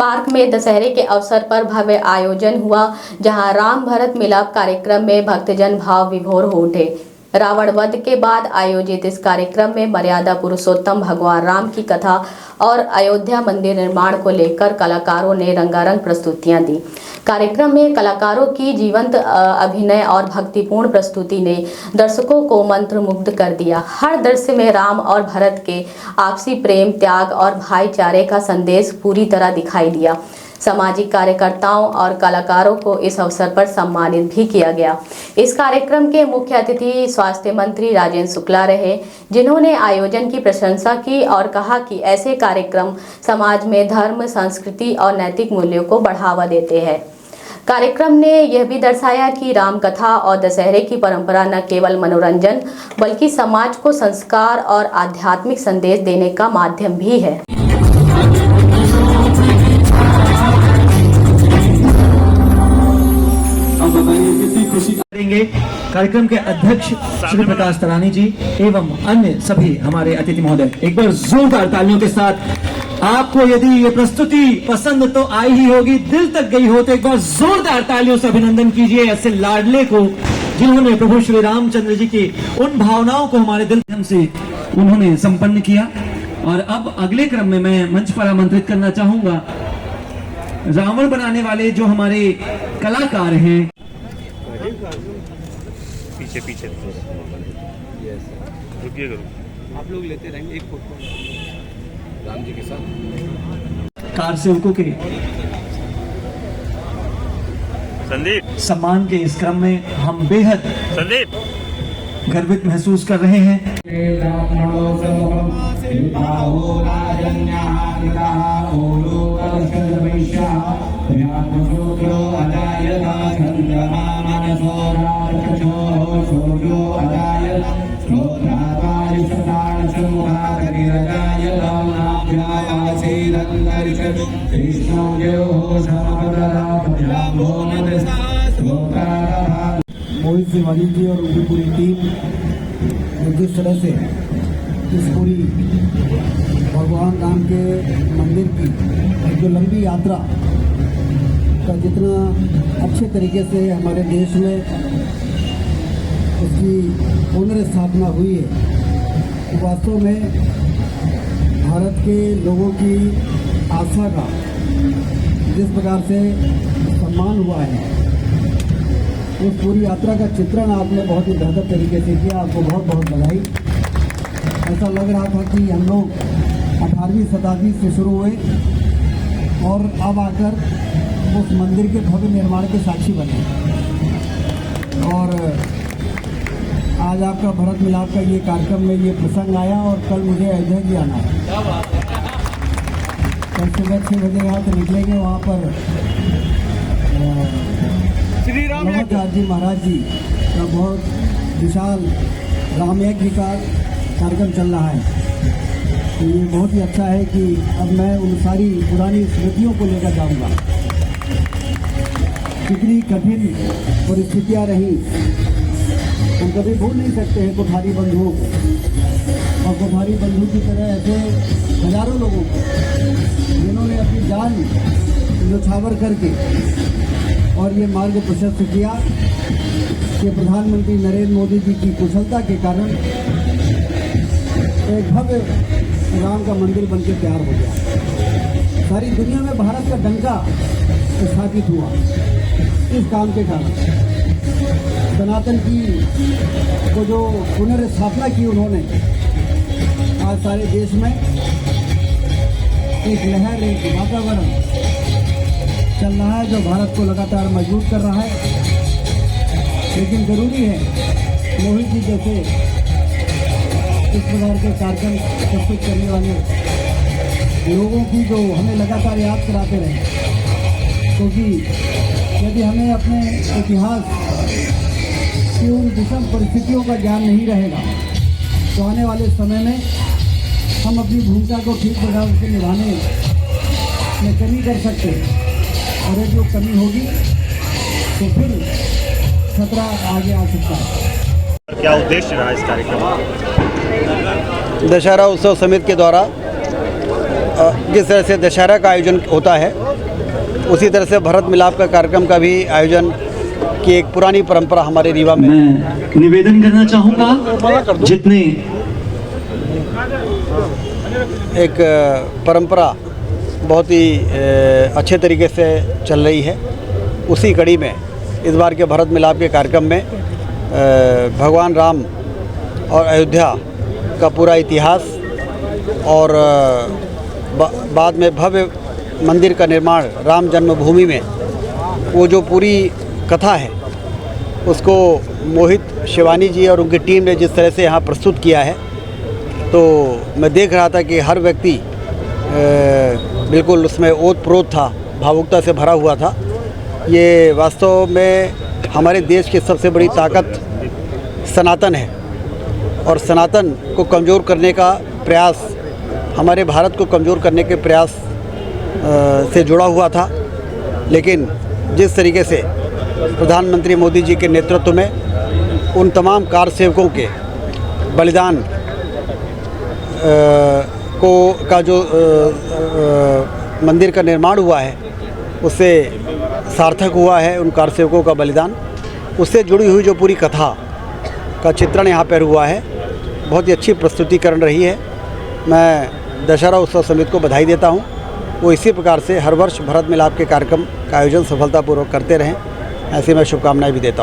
Park में दशहरे के अवसर पर भव्य आयोजन हुआ, जहां राम भरत मिलाप कार्यक्रम में भक्तजन भाव विभोर हो उठे। रावण वध के बाद आयोजित इस कार्यक्रम में मर्यादा पुरुषोत्तम भगवान राम की कथा और अयोध्या मंदिर निर्माण को लेकर कलाकारों ने रंगारंग प्रस्तुतियां दी। कार्यक्रम में कलाकारों की जीवंत अभिनय और भक्तिपूर्ण प्रस्तुति ने दर्शकों को मंत्रमुग्ध कर दिया। हर दृश्य में राम और भरत के आपसी प्रेम, त्याग और भाईचारे का संदेश पूरी तरह दिखाई दिया। सामाजिक कार्यकर्ताओं और कलाकारों को इस अवसर पर सम्मानित भी किया गया। इस कार्यक्रम के मुख्य अतिथि स्वास्थ्य मंत्री राजेंद्र शुक्ला रहे, जिन्होंने आयोजन की प्रशंसा की और कहा कि ऐसे कार्यक्रम समाज में धर्म, संस्कृति और नैतिक मूल्यों को बढ़ावा देते हैं। कार्यक्रम ने यह भी दर्शाया कि राम कथा और दशहरे की परंपरा न केवल मनोरंजन बल्कि समाज को संस्कार और आध्यात्मिक संदेश देने का माध्यम भी है। कार्यक्रम के अध्यक्ष श्री प्रकाश तरानी जी एवं अन्य सभी हमारे अतिथि महोदय, एक बार जोरदार तालियों के साथ। आपको यदि ये प्रस्तुति पसंद तो आई ही होगी, दिल तक गई हो, तो एक बार जोरदार तालियों से अभिनंदन कीजिए ऐसे लाडले को, जिन्होंने प्रभु श्री रामचंद्र जी की उन भावनाओं को हमारे दिल से उन्होंने संपन्न किया। और अब अगले क्रम में मैं मंच पर आमंत्रित करना चाहूंगा रावण बनाने वाले जो हमारे कलाकार हैं। पीछे पीछे रुकिए, करो आप लोग लेते रहेंगे एक फोटो राम जी के साथ। कार सेवकों के संदीप सम्मान के इस क्रम में हम बेहद संदीप गर्वित महसूस कर रहे हैं। मोहित तिवारी जी और उनकी पूरी टीम जिस तरह से इस पूरी भगवान राम के मंदिर की जो लंबी यात्रा का जितना अच्छे तरीके से हमारे देश में उसकी पुनर्स्थापना हुई है, वास्तव में भारत के लोगों की आस्था का जिस प्रकार से सम्मान हुआ है, उस पूरी यात्रा का चित्रण आपने बहुत ही बेहतर तरीके से किया। आपको बहुत बहुत बधाई। ऐसा लग रहा था कि हम लोग 18वीं शताब्दी से शुरू हुए और अब आकर उस मंदिर के भव्य निर्माण के साक्षी बने। और आज आपका भरत मिलाप का ये कार्यक्रम में ये प्रसंग आया और कल मुझे अयोध्या भी आना है। कल सुबह 6 बजे यहाँ से निकलेंगे, वहाँ पर जी महाराज जी का बहुत विशाल राम यज्ञ का कार्यक्रम चल रहा है। तो ये बहुत ही अच्छा है कि अब मैं उन सारी पुरानी स्मृतियों को लेकर जाऊंगा। कितनी कठिन परिस्थितियां रही, हम कभी भूल नहीं सकते हैं कोठारी बंधुओं को, और कोठारी बंधु की तरह ऐसे हजारों लोगों को जिन्होंने अपनी जान न्यौछावर करके और ये मार्ग प्रशस्त किया कि प्रधानमंत्री नरेंद्र मोदी जी की कुशलता के कारण एक भव्य राम का मंदिर बनकर तैयार हो गया। सारी दुनिया में भारत का डंका स्थापित हुआ इस काम के कारण। सनातन की को जो पुनर्स्थापना की उन्होंने, आज सारे देश में एक लहर, एक वातावरण चल रहा है जो भारत को लगातार मजबूत कर रहा है। लेकिन ज़रूरी है मोहित जी जैसे इस प्रकार के कार्यक्रम प्रस्तुत करने वाले लोगों की जो हमें लगातार याद कराते रहे, क्योंकि यदि हमें अपने इतिहास की उन विषम परिस्थितियों का ज्ञान नहीं रहेगा तो आने वाले समय में हम अपनी भूमिका को ठीक प्रकार से निभाने में कमी कर सकते हैं, और एक जो कमी होगी तो फिर खतरा आगे आ सकता है। क्या उद्देश्य रहा इस कार्यक्रम का? दशहरा उत्सव समिति के द्वारा जिस तरह से दशहरा का आयोजन होता है उसी तरह से भरत मिलाप का कार्यक्रम का भी आयोजन की एक पुरानी परंपरा हमारे रीवा में। मैं निवेदन करना चाहूँगा जितने एक परंपरा बहुत ही अच्छे तरीके से चल रही है। उसी कड़ी में इस बार के भरत मिलाप के कार्यक्रम में भगवान राम और अयोध्या का पूरा इतिहास और बाद में भव्य मंदिर का निर्माण राम जन्मभूमि में, वो जो पूरी कथा है उसको मोहित शिवानी जी और उनकी टीम ने जिस तरह से यहाँ प्रस्तुत किया है, तो मैं देख रहा था कि हर व्यक्ति बिल्कुल उसमें ओतप्रोत था, भावुकता से भरा हुआ था। ये वास्तव में हमारे देश की सबसे बड़ी ताकत सनातन है और सनातन को कमज़ोर करने का प्रयास, हमारे भारत को कमज़ोर करने के प्रयास से जुड़ा हुआ था। लेकिन जिस तरीके से प्रधानमंत्री मोदी जी के नेतृत्व में उन तमाम कार सेवकों के बलिदान का जो मंदिर का निर्माण हुआ है उससे सार्थक हुआ है, उन कार सेवकों का बलिदान, उससे जुड़ी हुई जो पूरी कथा का चित्रण यहाँ पर हुआ है, बहुत ही अच्छी प्रस्तुतिकरण रही है। मैं दशहरा उत्सव समिति को बधाई देता हूँ। वो इसी प्रकार से हर वर्ष भरत मिलाप के कार्यक्रम का आयोजन सफलतापूर्वक करते रहें, ऐसी मैं शुभकामनाएं भी देता हूँ।